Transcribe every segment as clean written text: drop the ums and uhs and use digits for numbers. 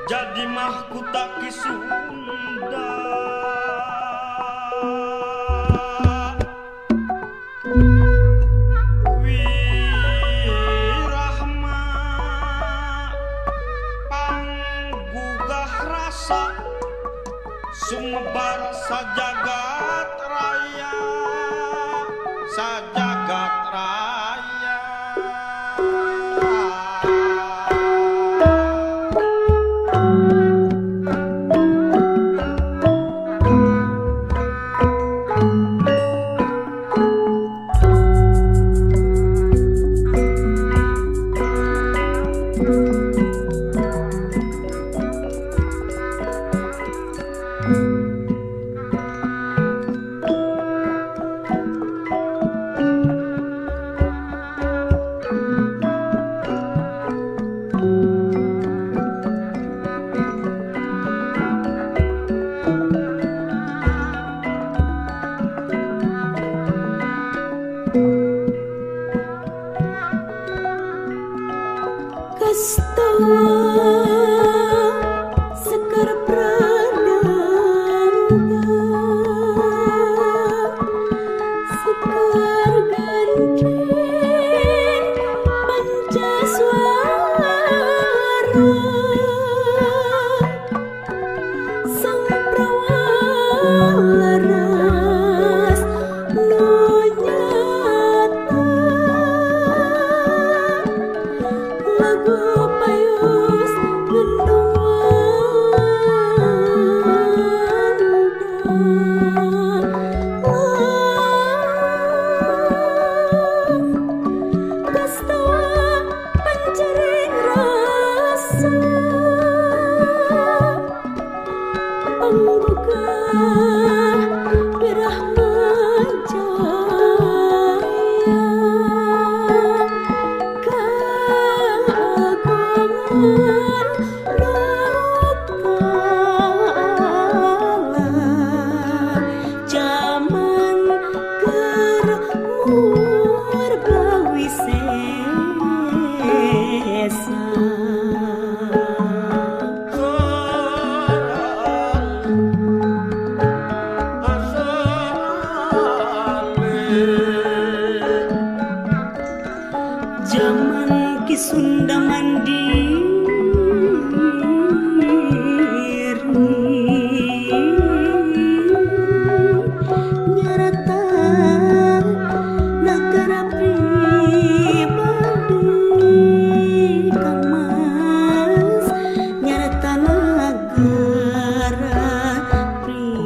Jadi mahkota ki Sunda. Wirahma panggugah rasa sumebar sajagat raya, sajagat raya. Sekar pranama, sekar gandring pancaswara, sang prawalaras nunyata lagu payus zaman ki Sunda mandiri nyarata negara pribadi kamas, nyarata negara pribadi.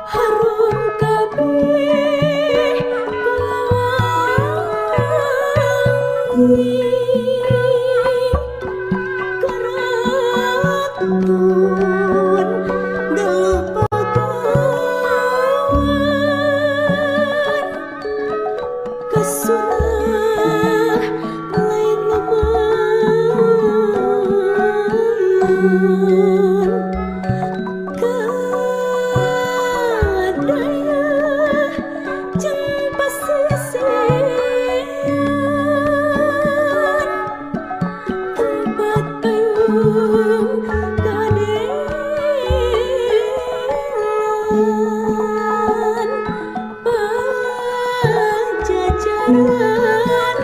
Harum kabeh pun geluh pagawan kesurah lain lumayan kadaya jeung pasisian tempat payung kadelan pajajaran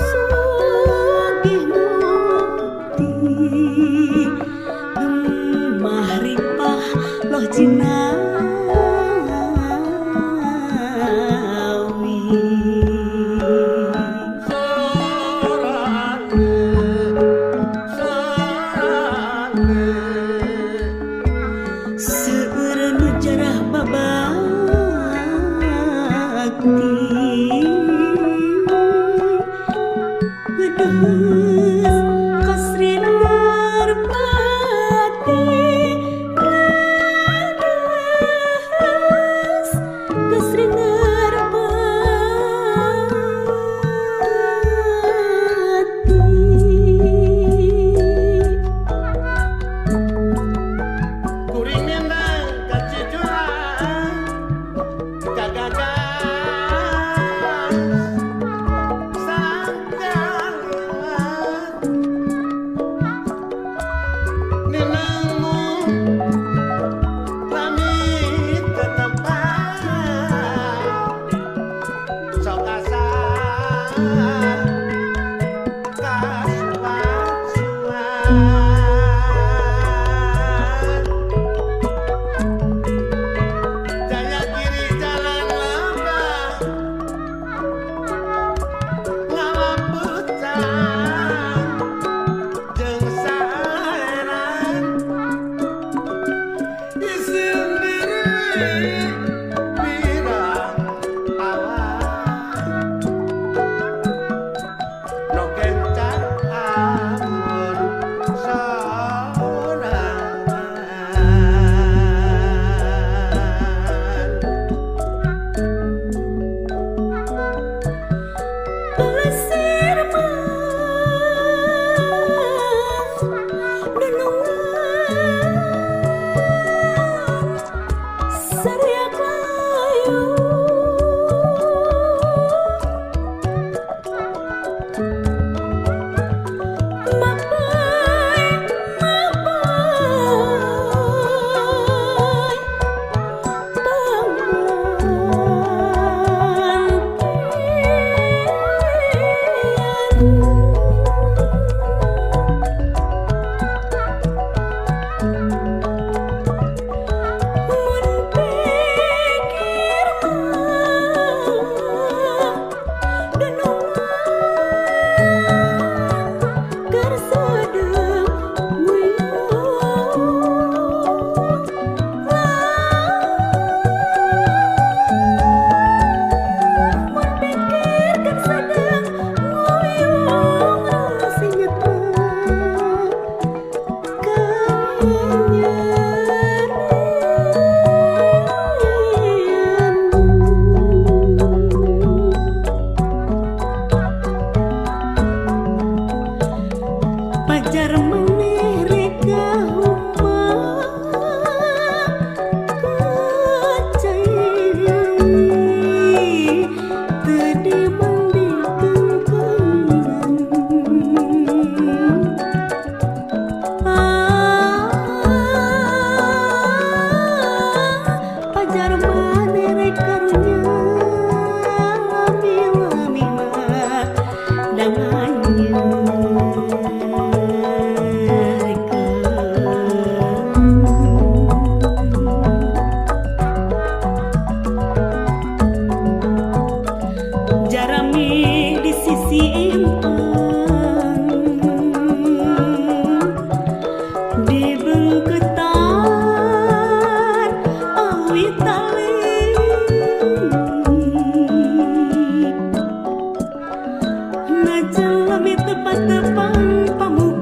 sugih mukti gemah ripah loh jinawi seureun jarah babakti ngedeus kasri narpati ngedeus kasri narpati kuring nendang kacicuran kagagas sangkalan ninangmu pamit ke tempat sok asal kasuan-suan Jaya kiri jalan lembah ngalaputan jeung saeran di sendiri pirang awan no kencang amun sorangan Pelesir mah denungan sariak layu mapai pajar maneh reka kacai teu dimandingkeun pajar maneh rek karunya lami-lami mah dangannya jarami di sisi empang di bengketan awi tali najan lami tepat-tepang pamuka